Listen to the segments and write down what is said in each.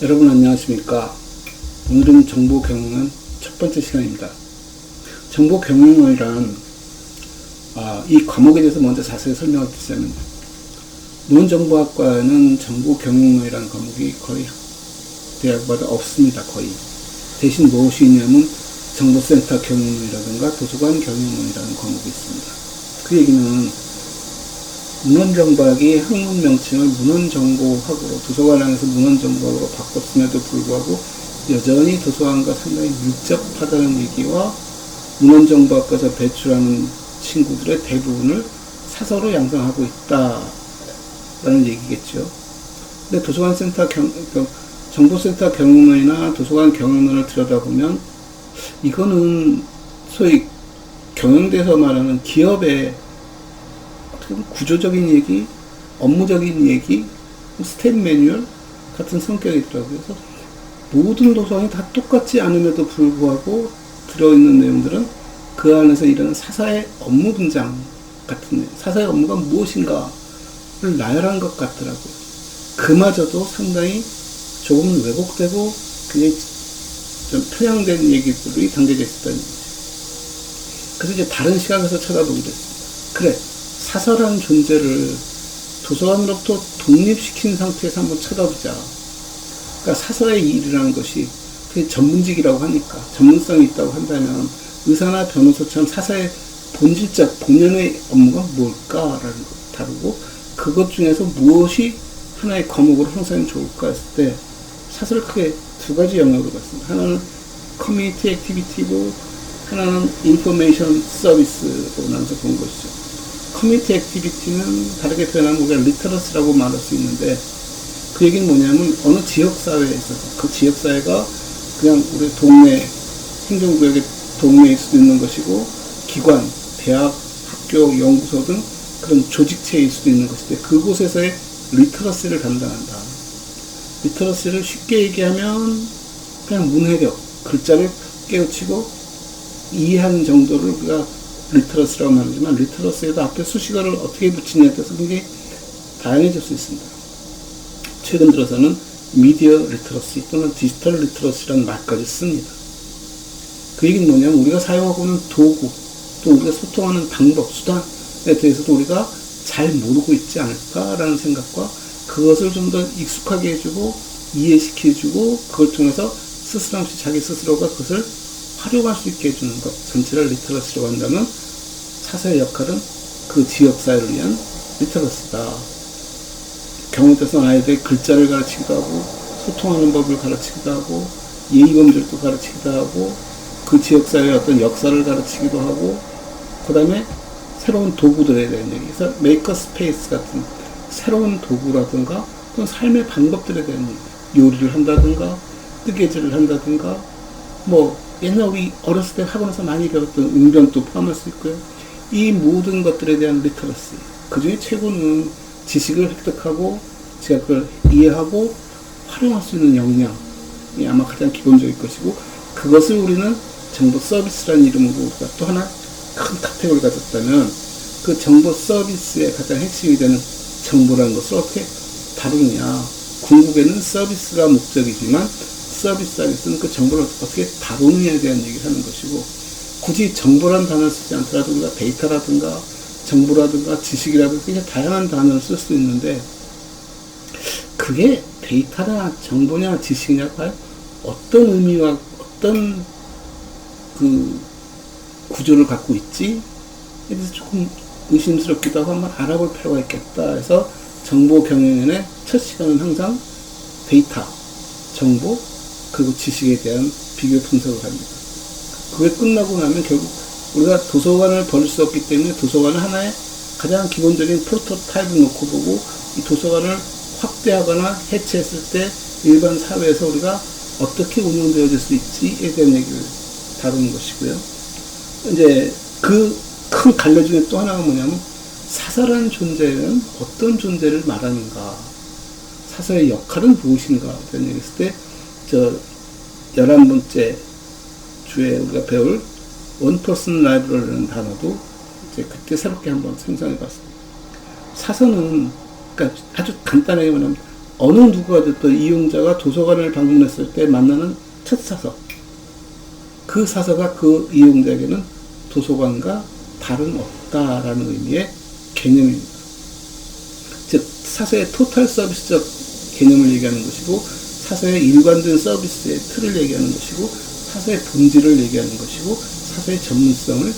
여러분 안녕하십니까. 오늘은 정보 경영은 첫 번째 시간입니다. 정보 경영이란 이 과목에 대해서 먼저 자세히 설명을 드리자면, 문헌정보학과는 정보 경영이라는 과목이 거의 대학마다 없습니다. 거의. 대신 무엇이 있냐면 정보센터 경영이라든가 도서관 경영이라는 과목이 있습니다. 그 얘기는 문헌정보학이 학문 명칭을 문헌정보학으로, 도서관 안에서 문헌정보학으로 바꿨음에도 불구하고 여전히 도서관과 상당히 밀접하다는 얘기와, 문헌정보학과에서 배출하는 친구들의 대부분을 사서로 양성하고 있다라는 얘기겠죠. 근데 도서관센터 정보센터 경영론이나 도서관 경영론을 들여다보면, 이거는 소위 경영대에서 말하는 기업의 구조적인 얘기, 업무적인 얘기, 스텝 매뉴얼 같은 성격이더라고요. 그래서 모든 도서관이 다 똑같지 않음에도 불구하고 들어있는 내용들은 그 안에서 일하는 사사의 업무 분장 같은, 사사의 업무가 무엇인가를 나열한 것 같더라고요. 그마저도 상당히 조금 왜곡되고 굉장히 좀 편향된 얘기들이 담겨져 있었다는 얘기죠. 그래서 이제 다른 시각에서 쳐다보게 됐습니다. 그래, 사서라는 존재를 도서관으로부터 독립시킨 상태에서 한번 쳐다보자. 그러니까 사서의 일이라는 것이 전문직이라고 하니까, 전문성이 있다고 한다면 의사나 변호사처럼 사서의 본질적, 본연의 업무가 뭘까라는 걸 다루고, 그것 중에서 무엇이 하나의 과목으로 형성하면 좋을까 했을 때 사서를 크게 두 가지 영역으로 봤습니다. 하나는 커뮤니티 액티비티고, 하나는 인포메이션 서비스로 나눠서 본 것이죠. 커뮤니티 액티비티는 다르게 표현하면 우리가 리터러스라고 말할 수 있는데, 그 얘기는 뭐냐면 어느 지역사회에 있어서 그 지역사회가 그냥 우리 동네, 행정구역의 동네일 수도 있는 것이고, 기관, 대학, 학교, 연구소 등 그런 조직체일 수도 있는 것인데, 그곳에서의 리터러시를 담당한다. 리터러시를 쉽게 얘기하면 그냥 문해력, 글자를 깨우치고 이해하는 정도를 우리가 리터러시라고 말하지만, 리터러시에도 앞에 수식어를 어떻게 붙이냐에 따라서 굉장히 다양해질 수 있습니다. 최근 들어서는 미디어 리터러시 또는 디지털 리터러시라는 말까지 씁니다. 그 얘기는 뭐냐면, 우리가 사용하고 있는 도구, 또 우리가 소통하는 방법, 수단에 대해서도 우리가 잘 모르고 있지 않을까라는 생각과, 그것을 좀 더 익숙하게 해주고 이해시켜주고, 그걸 통해서 스스럼 없이 자기 스스로가 그것을 활용할 수 있게 해주는 것 전체를 리터러시라고 한다면, 사서의 역할은 그 지역사회를 위한 리터러시다. 경우에 따라서는 아이들의 글자를 가르치기도 하고, 소통하는 법을 가르치기도 하고, 예의범절도 가르치기도 하고, 그 지역사회의 어떤 역사를 가르치기도 하고, 그 다음에 새로운 도구들에 대한 얘기, 그래서 메이커 스페이스 같은 새로운 도구라든가 또는 삶의 방법들에 대한 얘기, 요리를 한다든가 뜨개질을 한다든가, 뭐 옛날 우리 어렸을 때 학원에서 많이 배웠던 웅변도 포함할 수 있고요. 이 모든 것들에 대한 리터러시, 그 중에 최고는 지식을 획득하고 제가 그걸 이해하고 활용할 수 있는 역량이 아마 가장 기본적일 것이고, 그것을 우리는 정보 서비스라는 이름으로 우리가 또 하나 큰 카테고리를 가졌다면, 그 정보 서비스의 가장 핵심이 되는 정보라는 것을 어떻게 다루느냐. 궁극에는 서비스가 목적이지만 서비스는 그 정보를 어떻게 다루느냐에 대한 얘기를 하는 것이고, 굳이 정보라는 단어를 쓰지 않더라도 우리가 데이터라든가 정보라든가 지식이라든가 굉장히 다양한 단어를 쓸 수도 있는데, 그게 데이터냐 정보냐 지식이냐 과연 어떤 의미와 어떤 그 구조를 갖고 있지? 그래서 조금 의심스럽기도 하고 한번 알아볼 필요가 있겠다 해서, 정보 경영의 첫 시간은 항상 데이터, 정보, 그리고 지식에 대한 비교 분석을 합니다. 그게 끝나고 나면 결국 우리가 도서관을 버릴 수 없기 때문에 도서관을 하나의 가장 기본적인 프로토타입을 놓고 보고, 이 도서관을 확대하거나 해체했을 때 일반 사회에서 우리가 어떻게 운영되어질 수 있지에 대한 얘기를 다루는 것이고요. 이제 그 큰 갈래 중에 또 하나가 뭐냐면, 사서라는 존재는 어떤 존재를 말하는가, 사서의 역할은 무엇인가 이런 얘기했을 때, 11번째 주에 우리가 배울 원퍼슨 라이브러리라는 단어도 이제 그때 새롭게 한번 생성해 봤습니다. 사서는, 그러니까 아주 간단하게 말하면 어느 누구가 됐든 이용자가 도서관을 방문했을 때 만나는 첫 사서, 그 사서가 그 이용자에게는 도서관과 다름없다라는 의미의 개념입니다. 즉 사서의 토탈 서비스적 개념을 얘기하는 것이고, 사서의 일관된 서비스의 틀을 얘기하는 것이고, 사서의 본질을 얘기하는 것이고, 사서의 전문성을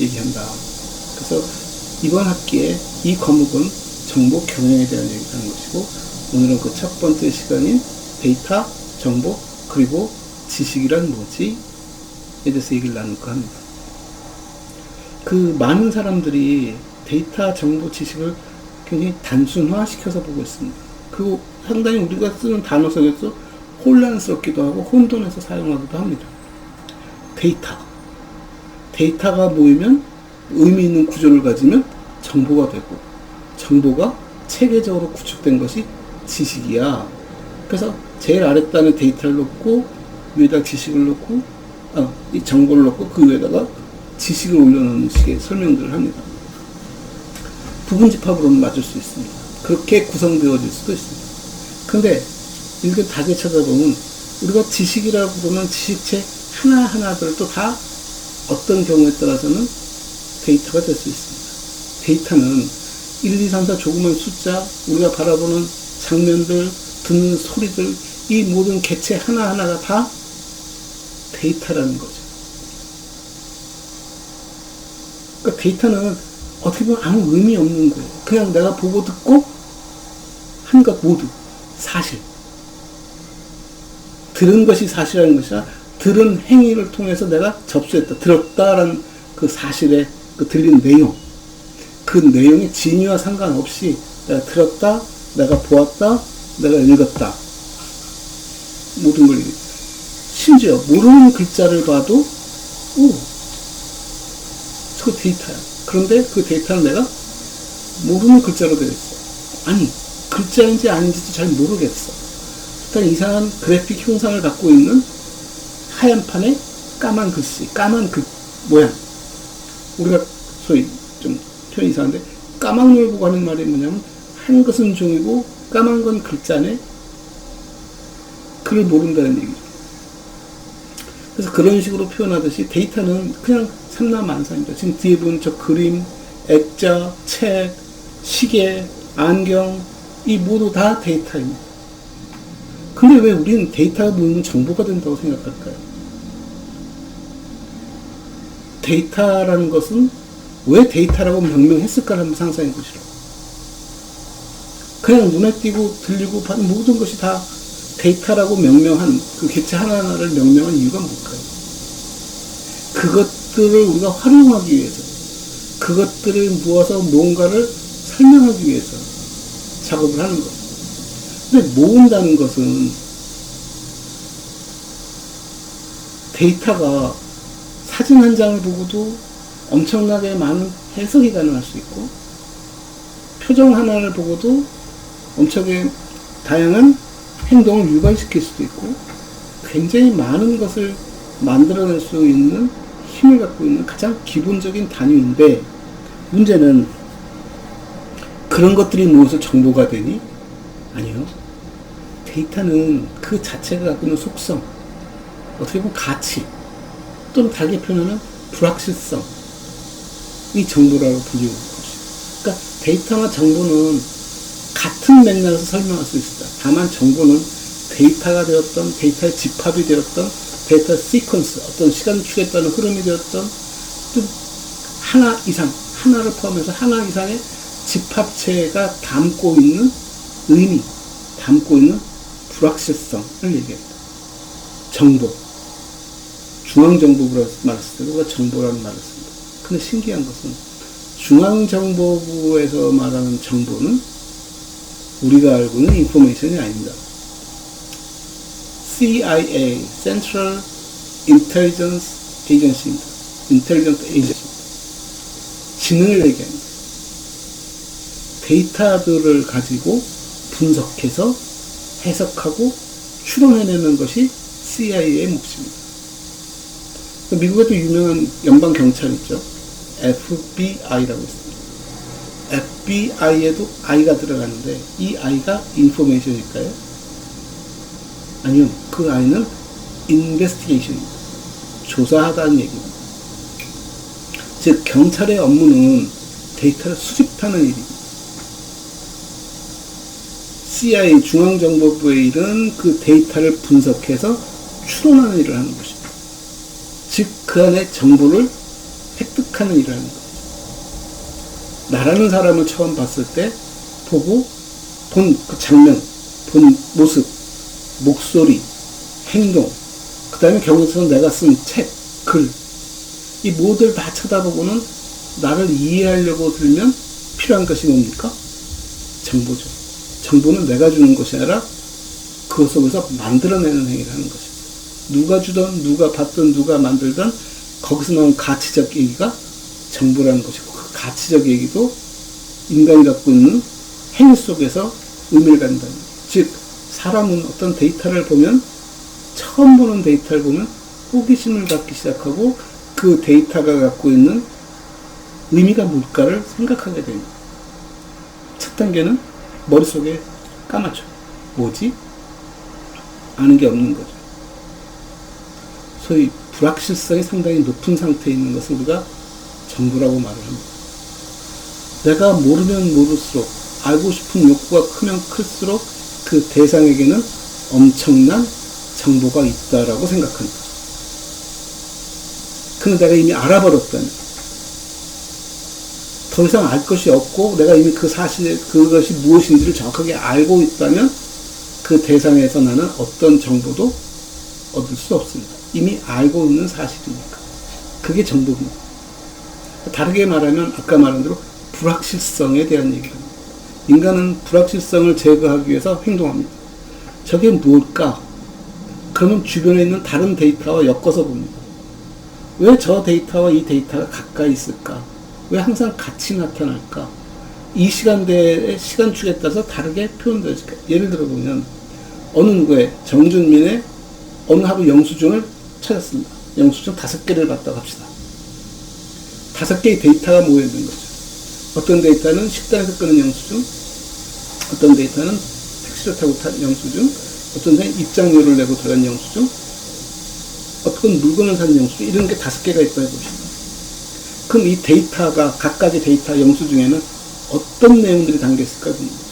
얘기한다. 그래서 이번 학기에 이 과목은 정보 경영에 대한 얘기를 하는 것이고, 오늘은 그 첫 번째 시간인 데이터, 정보, 그리고 지식이란 뭐지? 에 대해서 얘기를 나눌까 합니다. 그 많은 사람들이 데이터, 정보, 지식을 굉장히 단순화시켜서 보고 있습니다. 그리고 상당히 우리가 쓰는 단어 속에서 혼란스럽기도 하고 혼돈해서 사용하기도 합니다. 데이터가 모이면 의미 있는 구조를 가지면 정보가 되고, 정보가 체계적으로 구축된 것이 지식이야. 그래서 제일 아랫단에 데이터를 놓고 위에다 지식을 놓고 이 정보를 놓고 그 위에다가 지식을 올려놓는 식의 설명들을 합니다. 부분집합으로는 맞을 수 있습니다. 그렇게 구성되어질 수도 있습니다. 근데 이렇게 다시 찾아보면 우리가 지식이라고 부르는 지식체 하나하나들도 다 어떤 경우에 따라서는 데이터가 될 수 있습니다. 데이터는 1, 2, 3, 4 조그만 숫자, 우리가 바라보는 장면들, 듣는 소리들, 이 모든 개체 하나하나가 다 데이터라는 거죠. 그러니까 데이터는 어떻게 보면 아무 의미 없는 거예요. 그냥 내가 보고 듣고 한 것 모두 사실. 들은 것이 사실이라는 것이 아니라 들은 행위를 통해서 내가 접수했다, 들었다라는 그 사실의 그 들린 내용, 그 내용의 진위와 상관없이 내가 들었다, 내가 보았다, 내가 읽었다, 모든 걸 얘기해요. 심지어 모르는 글자를 봐도 저 데이터야. 그런데 그 데이터는 내가 모르는 글자로 되어 있어. 아니, 글자인지 아닌지도 잘 모르겠어. 일단 이상한 그래픽 형상을 갖고 있는 하얀 판에 까만 글씨, 까만 글 모양. 우리가 소위 좀 표현이 이상한데, 까만 걸 보고 하는 말이 뭐냐면, 한 것은 종이고 까만 건 글자네. 글을 모른다는 얘기죠. 그래서 그런 식으로 표현하듯이 데이터는 그냥 삼라만사입니다. 지금 뒤에 보는 저 그림, 액자, 책, 시계, 안경, 이 모두 다 데이터입니다. 근데 왜 우리는 데이터가 모이면 정보가 된다고 생각할까요? 데이터라는 것은 왜 데이터라고 명명했을까를 한번 상상해 보시라고. 그냥 눈에 띄고 들리고 받는 모든 것이 다 데이터라고 명명한, 그 개체 하나하나를 명명한 이유가 뭘까요? 그것들을 우리가 활용하기 위해서, 그것들을 모아서 뭔가를 설명하기 위해서 작업을 하는 거죠. 근데 모은다는 것은 데이터가 사진 한 장을 보고도 엄청나게 많은 해석이 가능할 수 있고, 표정 하나를 보고도 엄청나게 다양한 행동을 유발시킬 수도 있고, 굉장히 많은 것을 만들어낼 수 있는 힘을 갖고 있는 가장 기본적인 단위인데, 문제는 그런 것들이 모여서 정보가 되니? 아니요. 데이터는 그 자체가 갖고 있는 속성, 어떻게 보면 가치, 또는 다르게 표현하면 불확실성, 이 정보라고 불리는 것이죠. 그러니까 데이터나 정보는 같은 맥락에서 설명할 수 있습니다. 다만 정보는 데이터가 되었던, 데이터의 집합이 되었던, 데이터 시퀀스, 어떤 시간축에 따른 흐름이 되었던, 하나 이상, 하나를 포함해서 하나 이상의 집합체가 담고 있는 의미, 담고 있는 불확실성을 얘기합니다. 정보. 중앙정보부라고 말했을 때 우리가 정보라는 말을 씁니다. 근데 신기한 것은 중앙정보부에서 말하는 정보는 우리가 알고 있는 인포메이션이 아닙니다. CIA, Central Intelligence Agency입니다. Intelligence Agency. 지능을 얘기합니다. 데이터들을 가지고 분석해서 해석하고 추론해내는 것이 CIA의 몫입니다. 미국에도 유명한 연방경찰 있죠. FBI라고 있습니다. FBI에도 I가 들어가는데 이 I가 인포메이션일까요? 아니면 그 I는 인베스티게이션입니다. 조사하다는 얘기입니다. 즉 경찰의 업무는 데이터를 수집하는 일입니다. CIA 중앙정보부의 일은 그 데이터를 분석해서 추론하는 일을 하는 것입니다. 즉 그 안에 정보를 획득하는 일을 하는 거죠. 나라는 사람을 처음 봤을 때 보고 본 그 장면, 본 모습, 목소리, 행동, 그 다음에 경우에서 내가 쓴 책, 글, 이 모두를 다 쳐다보고는 나를 이해하려고 들면 필요한 것이 뭡니까? 정보죠. 정보는 내가 주는 것이 아니라 그 속에서 만들어내는 행위를 하는 것입니다. 누가 주던, 누가 받던, 누가 만들던 거기서 나온 가치적 얘기가 정보라는 것이고 그 가치적 얘기도 인간이 갖고 있는 행위 속에서 의미를 갖는다는 거예요. 즉 사람은 어떤 데이터를 보면 처음 보는 데이터를 보면 호기심을 갖기 시작하고 그 데이터가 갖고 있는 의미가 뭘까를 생각하게 됩니다. 첫 단계는 머릿속에 까맣죠. 뭐지? 아는 게 없는 거죠. 소위 불확실성이 상당히 높은 상태에 있는 것을 우리가 정보라고 말을 합니다. 내가 모르면 모를수록 알고 싶은 욕구가 크면 클수록 그 대상에게는 엄청난 정보가 있다라고 생각합니다. 근데 내가 이미 알아버렸다면 더 이상 알 것이 없고 내가 이미 그 사실 그것이 무엇인지를 정확하게 알고 있다면 그 대상에서 나는 어떤 정보도 얻을 수 없습니다. 이미 알고 있는 사실이니까. 그게 정보입니다. 다르게 말하면 아까 말한 대로 불확실성에 대한 얘기를 합니다. 인간은 불확실성을 제거하기 위해서 행동합니다. 저게 뭘까? 그러면 주변에 있는 다른 데이터와 엮어서 봅니다. 왜 저 데이터와 이 데이터가 가까이 있을까? 왜 항상 같이 나타날까? 이 시간대의 시간축에 따라서 다르게 표현되어질까? 예를 들어 보면 어느 누구의 정준민의 어느 하루 영수증을 찾았습니다. 영수증 5개를 받다고 합시다. 5개의 데이터가 모여있는 거죠. 어떤 데이터는 식당에서 끄는 영수증, 어떤 데이터는 택시를 타고 탄 영수증, 어떤 데는 입장료를 내고 들어간 영수증, 어떤 물건을 산 영수증, 이런 게 5개가 있다고 해봅시다. 그럼 이 데이터가, 각각의 데이터 영수증에는 어떤 내용들이 담겨있을까 보는 거죠.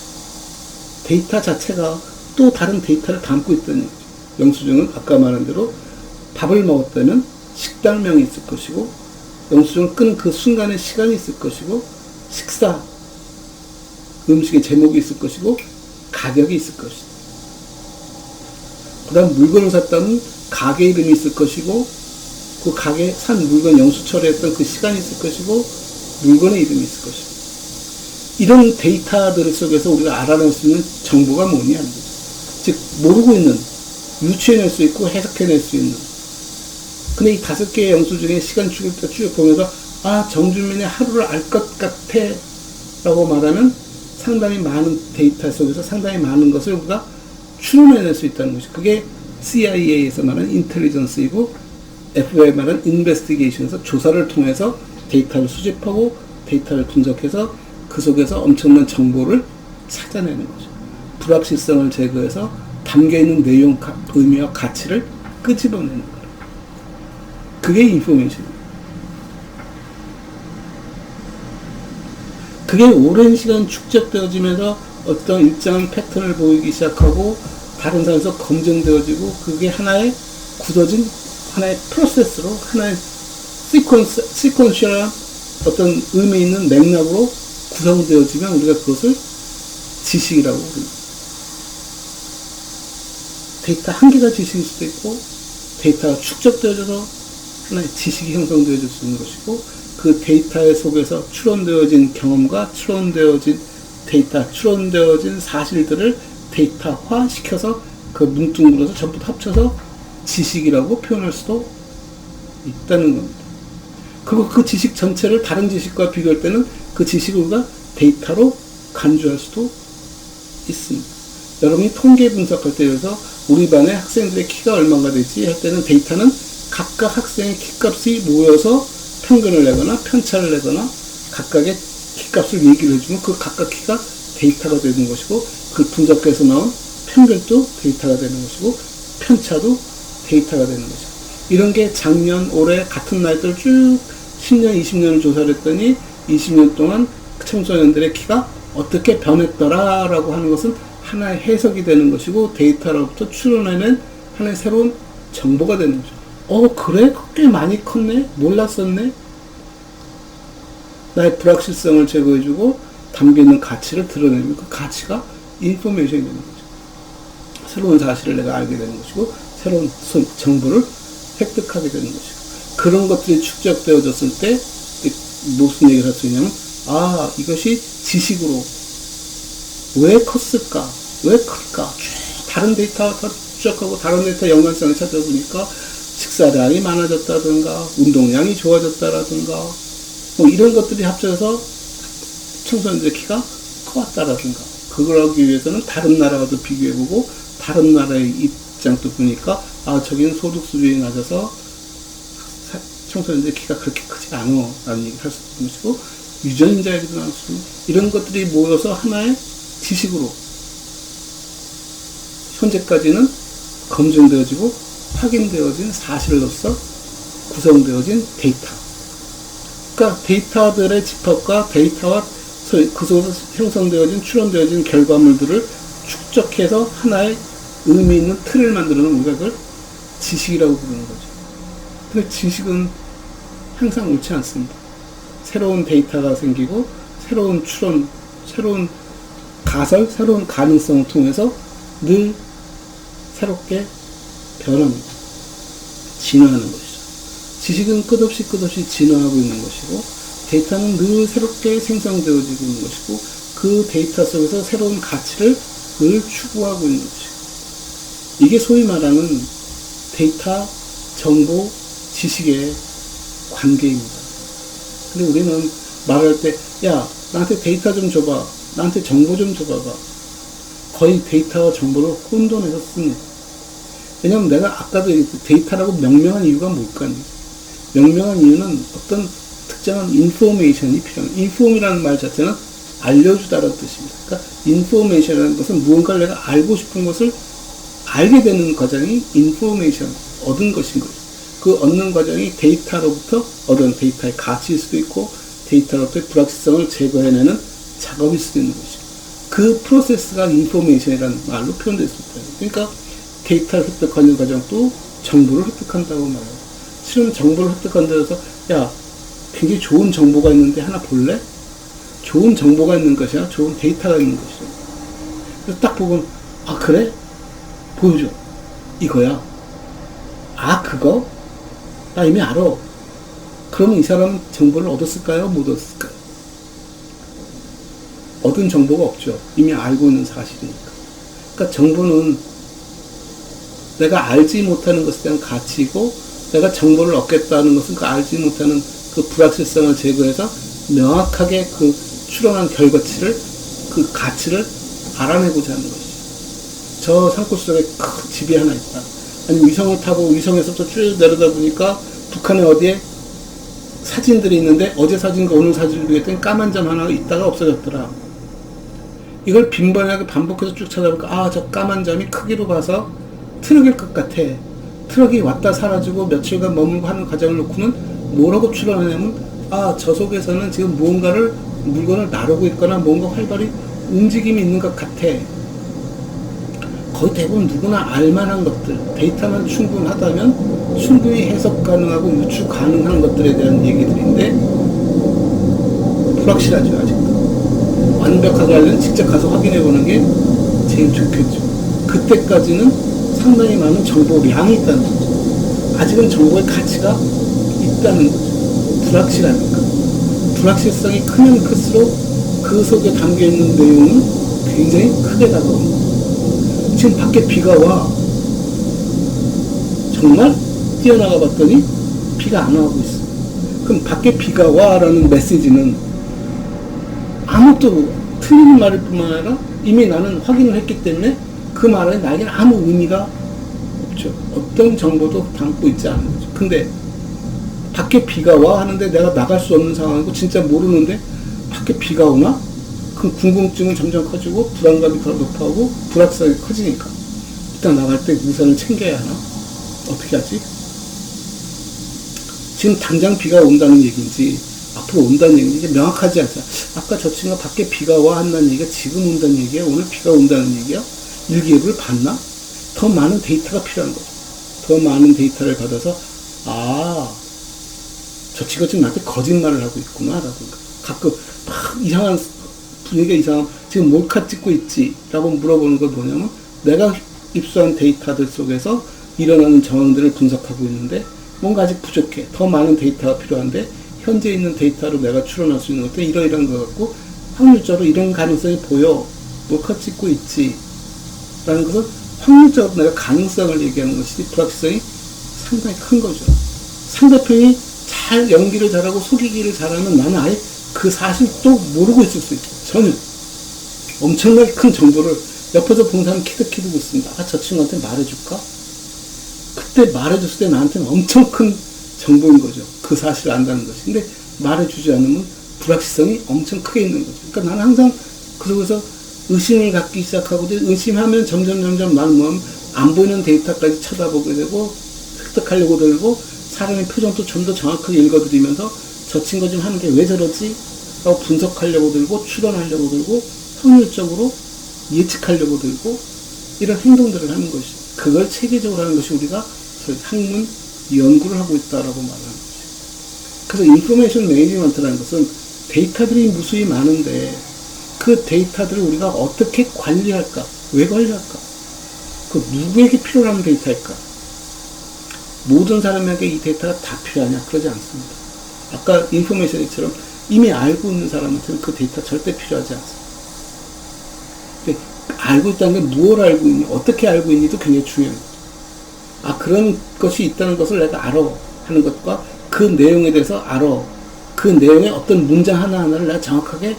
데이터 자체가 또 다른 데이터를 담고 있다는 얘기죠. 영수증은 아까 말한 대로 밥을 먹었다면 식당명이 있을 것이고, 영수증을 끄는 그 순간의 시간이 있을 것이고, 식사, 음식의 제목이 있을 것이고, 가격이 있을 것이다. 그 다음 물건을 샀다면 가게 이름이 있을 것이고, 그 가게 산 물건 영수 처리했던 그 시간이 있을 것이고, 물건의 이름이 있을 것이다. 이런 데이터들 속에서 우리가 알아낼 수 있는 정보가 뭐냐 하는 거죠. 즉 모르고 있는, 유추해낼 수 있고 해석해낼 수 있는. 근데 이 5개의 영수증의 시간축을 쭉 보면서 아, 정준민의 하루를 알 것 같아 라고 말하면 상당히 많은 데이터 속에서 상당히 많은 것을 우리가 추론해낼 수 있다는 것이, 그게 CIA에서 말하는 인텔리전스이고 FBI 말하는 인베스티게이션에서 조사를 통해서 데이터를 수집하고 데이터를 분석해서 그 속에서 엄청난 정보를 찾아내는 거죠. 불확실성을 제거해서 담겨있는 내용, 의미와 가치를 끄집어내는 거예요. 그게 인포메이션입니다. 그게 오랜 시간 축적되어지면서 어떤 일정한 패턴을 보이기 시작하고 다른 사람에서 검증되어지고 그게 하나의 굳어진 하나의 프로세스로 하나의 시퀀셜한 어떤 의미 있는 맥락으로 구성되어지면 우리가 그것을 지식이라고 부릅니다. 데이터 한 개가 지식일 수도 있고 데이터가 축적되어져서 하나의 지식이 형성되어질 수 있는 것이고 그 데이터 속에서 추론되어진 경험과 추론되어진 데이터, 추론되어진 사실들을 데이터화 시켜서 그 뭉뚱그려서 전부 다 합쳐서 지식이라고 표현할 수도 있다는 겁니다. 그리고 그 지식 전체를 다른 지식과 비교할 때는 그 지식을 우리가 데이터로 간주할 수도 있습니다. 여러분이 통계 분석할 때 그래서 우리 반의 학생들의 키가 얼마가 되지 할 때는 데이터는 각각 학생의 키값이 모여서 평균을 내거나 편차를 내거나 각각의 값을 얘기를 해주면 그 각각 키가 데이터가 되는 것이고, 그 분석해서 나온 편별도 데이터가 되는 것이고, 편차도 데이터가 되는 것이고, 이런 게 작년, 올해 같은 나이대를 쭉 10년, 20년을 조사를 했더니 20년 동안 청소년들의 키가 어떻게 변했더라라고 하는 것은 하나의 해석이 되는 것이고, 데이터로부터 추론해낸 하나의 새로운 정보가 되는 거죠. 그래? 꽤 많이 컸네? 몰랐었네? 나의 불확실성을 제거해주고 담겨있는 가치를 드러내면 그 가치가 인포메이션이 되는 거죠. 새로운 사실을 내가 알게 되는 것이고, 새로운 정보를 획득하게 되는 것이고, 그런 것들이 축적되어졌을 때 무슨 얘기를 할 수 있냐면, 이것이 지식으로 왜 컸을까? 왜 클까? 다른 데이터와 더 추적하고 다른 데이터 연관성을 찾아보니까 식사량이 많아졌다든가 운동량이 좋아졌다라든가 뭐 이런 것들이 합쳐서 청소년들의 키가 커왔다라든가, 그걸 하기 위해서는 다른 나라와도 비교해보고 다른 나라의 입장도 보니까 저기는 소득 수준이 낮아서 청소년들의 키가 그렇게 크지 않아 라는 얘기를 할 수 있는 것이고, 유전자 얘기도 나올 수 있는, 이런 것들이 모여서 하나의 지식으로 현재까지는 검증되어지고 확인되어진 사실로서 구성되어진 데이터. 그러니까 데이터들의 집합과 데이터와 그 속에서 형성되어진, 추론되어진 결과물들을 축적해서 하나의 의미 있는 틀을 만들어놓은 우리가 그걸 지식이라고 부르는 거죠. 근데 지식은 항상 옳지 않습니다. 새로운 데이터가 생기고 새로운 추론, 새로운 가설, 새로운 가능성을 통해서 늘 새롭게 변합니다. 진화하는 것이죠. 지식은 끝없이 진화하고 있는 것이고, 데이터는 늘 새롭게 생성되어지고 있는 것이고, 그 데이터 속에서 새로운 가치를 늘 추구하고 있는 것이고, 이게 소위 말하는 데이터, 정보, 지식의 관계입니다. 근데 우리는 말할 때, 야, 나한테 데이터 좀 줘봐, 나한테 정보 좀 줘봐봐, 거의 데이터와 정보를 혼돈해서 씁니다. 왜냐면 내가 아까도 데이터라고 명명한 이유가 뭘까요? 명명한 이유는 어떤 특정한 인포메이션이 필요합니다. 인폼이라는 말 자체는 알려주다라는 뜻입니다. 그러니까 인포메이션이라는 것은 무언가를 내가 알고 싶은 것을 알게 되는 과정이 인포메이션, 얻은 것인 거죠. 그 얻는 과정이 데이터로부터 얻은 데이터의 가치일 수도 있고, 데이터로부터의 불확실성을 제거해내는 작업일 수도 있는 것이죠. 그 프로세스가 인포메이션이라는 말로 표현될 수 있다. 그러니까 데이터를 획득하는 과정도 정보를 획득한다고 말해요. 실은 정보를 획득한다고 해서, 야, 굉장히 좋은 정보가 있는데 하나 볼래? 좋은 정보가 있는 것이야? 좋은 데이터가 있는 것이야? 그래서 딱 보면, 그래? 보여줘. 이거야. 그거? 나 이미 알아. 그러면 이 사람은 정보를 얻었을까요? 못 얻었을까요? 얻은 정보가 없죠. 이미 알고 있는 사실이니까. 그러니까 정보는 내가 알지 못하는 것에 대한 가치이고, 내가 정보를 얻겠다는 것은 그 알지 못하는 그 불확실성을 제거해서 명확하게 그 추론한 결과치를, 그 가치를 알아내고자 하는 것이죠. 저 산골 속에 큰 집이 하나 있다. 아니, 위성을 타고 위성에서부터 쭉 내려다 보니까 북한에 어디에 사진들이 있는데, 어제 사진과 오늘 사진을 비교했더니 까만 점 하나 있다가 없어졌더라. 이걸 빈번하게 반복해서 쭉 찾아보니까, 저 까만 점이 크기로 봐서 트럭일 것 같아. 트럭이 왔다 사라지고 며칠간 머물고 하는 과정을 놓고는 뭐라고 추론하냐면, 저 속에서는 지금 무언가를, 물건을 나르고 있거나 뭔가 활발히 움직임이 있는 것 같아. 거의 대부분 누구나 알만한 것들, 데이터만 충분하다면 충분히 해석 가능하고 유추 가능한 것들에 대한 얘기들인데, 불확실하죠, 아직도. 완벽하게 하려면 직접 가서 확인해 보는 게 제일 좋겠죠. 그때까지는 상당히 많은 정보량이 있다는 거죠. 아직은 정보의 가치가 있다는 거죠. 불확실하니까. 불확실성이 크면 클수록 그 속에 담겨있는 내용은 굉장히 크게 다가옵니다. 지금 밖에 비가 와. 정말? 뛰어나가 봤더니 비가 안 와고 있어. 그럼 밖에 비가 와 라는 메시지는 아무것도 틀린 말일 뿐만 아니라 이미 나는 확인을 했기 때문에 그 말에 나에게는 아무 의미가 없죠. 어떤 정보도 담고 있지 않은 거죠. 근데 밖에 비가 와 하는데 내가 나갈 수 없는 상황이고 진짜 모르는데 밖에 비가 오나? 그럼 궁금증은 점점 커지고 불안감이 더 높아지고 불확실성이 커지니까 일단 나갈 때 우산을 챙겨야 하나? 어떻게 하지? 지금 당장 비가 온다는 얘기인지 앞으로 온다는 얘기인지 명확하지 않잖아. 아까 저 친구가 밖에 비가 와 한다는 얘기가 지금 온다는 얘기야? 오늘 비가 온다는 얘기야? 일기예보를 봤나? 더 많은 데이터가 필요한 거죠. 더 많은 데이터를 받아서 저 친구가 지금 나한테 거짓말을 하고 있구나 라든가 가끔 막 이상한 분위기가 이상한 지금 몰카 찍고 있지? 라고 물어보는 건 뭐냐면 내가 입수한 데이터들 속에서 일어나는 정황들을 분석하고 있는데 뭔가 아직 부족해. 더 많은 데이터가 필요한데 현재 있는 데이터로 내가 추론할 수 있는 것도 이러이러한 것 같고 확률적으로 이런 가능성이 보여. 몰카 찍고 있지? 라는 것은 확률적으로 내가 가능성을 얘기하는 것이지 불확실성이 상당히 큰 거죠. 상대편이 잘 연기를 잘하고 속이기를 잘하면 나는 아예 그 사실도 모르고 있을 수 있어요. 전혀. 엄청나게 큰 정보를 옆에서 본 사람 키득키득 웃습니다. 저 친구한테 말해줄까? 그때 말해줬을 때 나한테는 엄청 큰 정보인 거죠. 그 사실을 안다는 것이. 근데 말해주지 않으면 불확실성이 엄청 크게 있는 거죠. 그러니까 나는 항상 그 속에서 의심을 갖기 시작하고 의심하면 점점 나는 뭐 안 보이는 데이터까지 쳐다보게 되고 획득하려고 들고 사람의 표정도 좀 더 정확하게 읽어드리면서 저 친구가 지금 하는 게 왜 저러지? 라고 분석하려고 들고 추론하려고 들고 확률적으로 예측하려고 들고 이런 행동들을 하는 것이 그걸 체계적으로 하는 것이 우리가 학문 연구를 하고 있다라고 말하는 거죠. 그래서 인포메이션 매니지먼트라는 것은 데이터들이 무수히 많은데 그 데이터들을 우리가 어떻게 관리할까? 왜 관리할까? 그 누구에게 필요한 데이터일까? 모든 사람에게 이 데이터가 다 필요하냐? 그러지 않습니다. 아까 인포메이션처럼 이미 알고 있는 사람한테는 그 데이터 절대 필요하지 않습니다. 근데 알고 있다는 게 무엇을 알고 있니? 어떻게 알고 있니도 굉장히 중요한 거죠. 그런 것이 있다는 것을 내가 알아 하는 것과 그 내용에 대해서 알아. 그 내용의 어떤 문장 하나하나를 내가 정확하게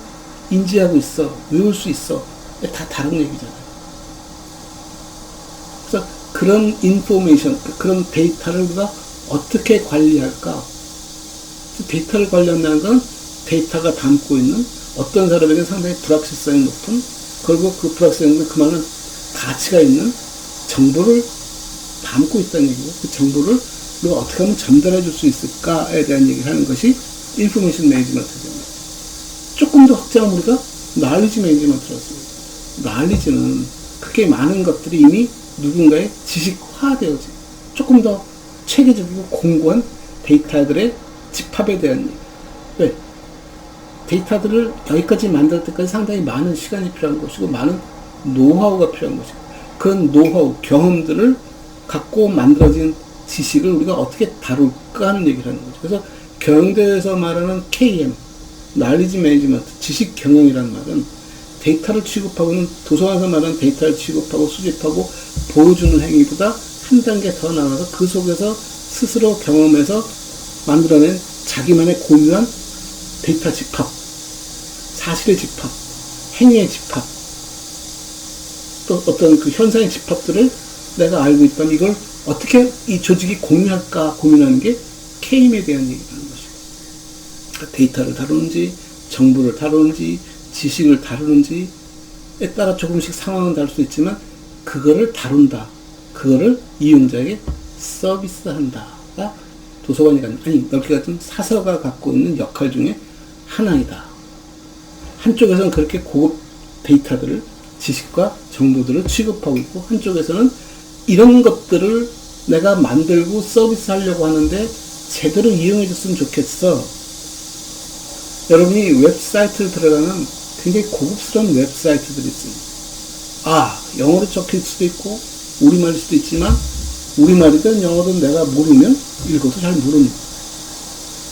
인지하고 있어. 외울 수 있어. 다 다른 얘기잖아요. 그래서 그런 인포메이션, 그런 데이터를 우리가 어떻게 관리할까? 데이터를 관리한다는 건 데이터가 담고 있는 어떤 사람에게 상당히 불확실성이 높은 그리고 그 불확실성은 그 많은 가치가 있는 정보를 담고 있다는 얘기고 그 정보를 우리가 어떻게 하면 전달해 줄 수 있을까에 대한 얘기를 하는 것이 인포메이션 매니지먼트입니다. 조금 더 확장하면 우리가 나얼리지 매니지먼트라고 씁니다. 나얼리지는 그렇게 많은 것들이 이미 누군가의 지식화되어진 조금 더 체계적이고 공고한 데이터들의 집합에 대한 얘기. 왜? 데이터들을 여기까지 만들 때까지 상당히 많은 시간이 필요한 것이고 많은 노하우가 필요한 것이고 그런 노하우, 경험들을 갖고 만들어진 지식을 우리가 어떻게 다룰까 하는 얘기를 하는 거죠. 그래서 경영대에서 말하는 KM, Knowledge Management, 지식 경영이라는 말은 데이터를 취급하고는 도서관에서 말하는 데이터를 취급하고 수집하고 보여주는 행위보다 한 단계 더 나아가서 그 속에서 스스로 경험해서 만들어낸 자기만의 고유한 데이터 집합, 사실의 집합, 행위의 집합, 또 어떤 그 현상의 집합들을 내가 알고 있다면 이걸 어떻게 이 조직이 공유할까 고민하는 게 KM에 대한 얘기라는 것이고 그러니까 데이터를 다루는지 정보를 다루는지 지식을 다루는지에 따라 조금씩 상황은 다를 수 있지만 그거를 다룬다. 그거를 이용자에게 서비스한다가 도서관이 아니 넓게 같은 사서가 갖고 있는 역할 중에 하나이다. 한쪽에서는 그렇게 고급 데이터들을 지식과 정보들을 취급하고 있고 한쪽에서는 이런 것들을 내가 만들고 서비스하려고 하는데 제대로 이용해 줬으면 좋겠어. 여러분이 웹사이트를 들어가면 굉장히 고급스러운 웹사이트들이 있습니다. 영어로 적힐 수도 있고 우리말일 수도 있지만 우리말이든 영어든 내가 모르면 읽어도 잘 모릅니다.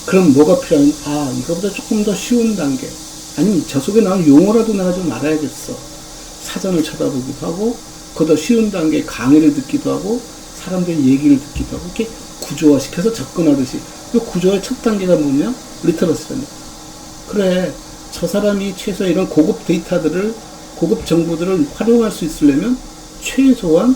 그럼 뭐가 필요한? 이거보다 조금 더 쉬운 단계. 아니 저 속에 나온 용어라도 내가 좀 알아야겠어. 사전을 쳐다보기도 하고 그 더 쉬운 단계 강의를 듣기도 하고 사람들의 얘기를 듣기도 하고 이렇게 구조화시켜서 접근하듯이 그 구조화의 첫 단계가 뭐냐? 리터러시랍니다. 그래 저 사람이 최소 이런 고급 데이터들을 고급 정보들을 활용할 수 있으려면 최소한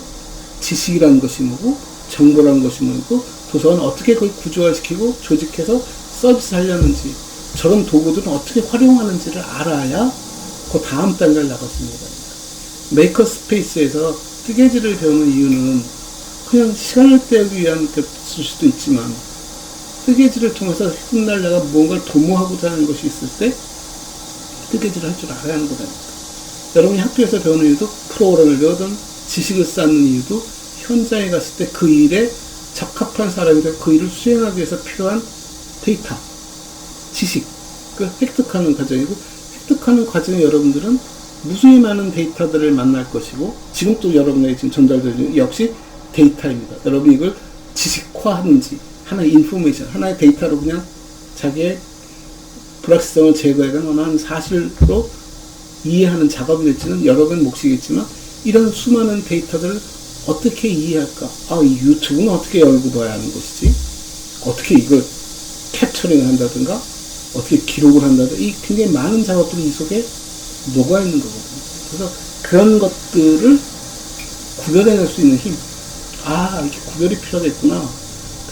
지식이라는 것이 뭐고 정보라는 것이 뭐고 도서관 어떻게 그걸 구조화시키고 조직해서 서비스 하려는지 저런 도구들은 어떻게 활용하는지를 알아야 그 다음 단계를 나갈 수 있는 겁니다. 메이커 스페이스에서 뜨개질을 배우는 이유는 그냥 시간을 때우기 위한 것일 수도 있지만, 뜨개질을 통해서 훗날 내가 뭔가를 도모하고자 하는 것이 있을 때 뜨개질을 할 줄 알아야 하는 거다니까. 여러분이 학교에서 배우는 이유도, 프로그램을 배우든 지식을 쌓는 이유도 현장에 갔을 때 그 일에 적합한 사람이 되고 그 일을 수행하기 위해서 필요한 데이터, 지식, 그 획득하는 과정이고, 획득하는 과정에 여러분들은 무수히 많은 데이터들을 만날 것이고, 지금 또 여러분에게 지금 전달되는 역시 데이터입니다. 여러분이 이걸 지식화하는지, 하나의 인포메이션, 하나의 데이터로 그냥 자기의 불확실성을 제거해가는 원하는 사실로 이해하는 작업이 될지는 여러분 몫이겠지만, 이런 수많은 데이터들을 어떻게 이해할까? 이 유튜브는 어떻게 열고 봐야 하는 것이지? 어떻게 이걸 캡처링을 한다든가, 어떻게 기록을 한다든가, 이 굉장히 많은 작업들이 이 속에 녹아 있는 거거든요. 그래서 그런 것들을 구별해낼 수 있는 힘. 이렇게 구별이 필요하겠구나.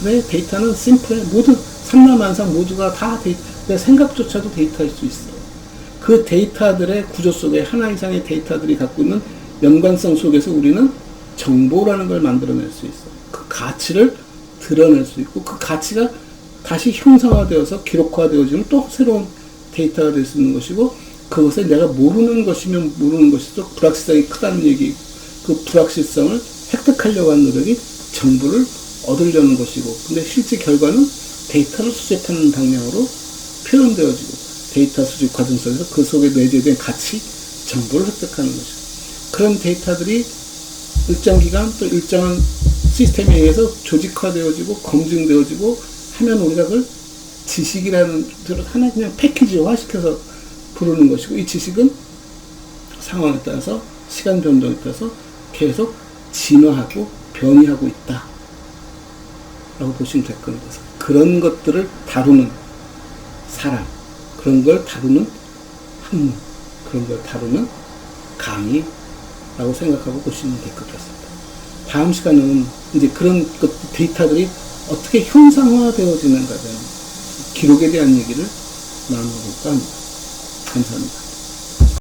그래, 데이터는 심플해. 모두, 삼라만상 모두가 다 내 생각조차도 데이터일 수 있어요. 그 데이터들의 구조 속에 하나 이상의 데이터들이 갖고 있는 연관성 속에서 우리는 정보라는 걸 만들어낼 수 있어요. 그 가치를 드러낼 수 있고, 그 가치가 다시 형상화되어서 기록화되어지면 또 새로운 데이터가 될 수 있는 것이고, 그것에 내가 모르는 것이면 모르는 것일수록 불확실성이 크다는 얘기, 그 불확실성을 획득하려고 하는 노력이 정보를 얻으려는 것이고, 근데 실제 결과는 데이터를 수집하는 방향으로 표현되어지고, 데이터 수집 과정 속에서 그 속에 내재된 가치, 정보를 획득하는 것이고, 그런 데이터들이 일정 기간 또 일정한 시스템에 의해서 조직화되어지고 검증되어지고 하면 우리가 그걸 지식이라는 하나 그냥 패키지화 시켜서 부르는 것이고, 이 지식은 상황에 따라서 시간 변동에 따라서 계속 진화하고 변이하고 있다 라고 보시면 될 겁니다. 그런 것들을 다루는 사람, 그런 걸 다루는 학문, 그런 걸 다루는 강의라고 생각하고 보시면 될 것 같습니다. 다음 시간은 이제 그런 데이터들이 어떻게 형상화되어지는가에 대한 기록에 대한 얘기를 나눠볼까 합니다. 감사합니다.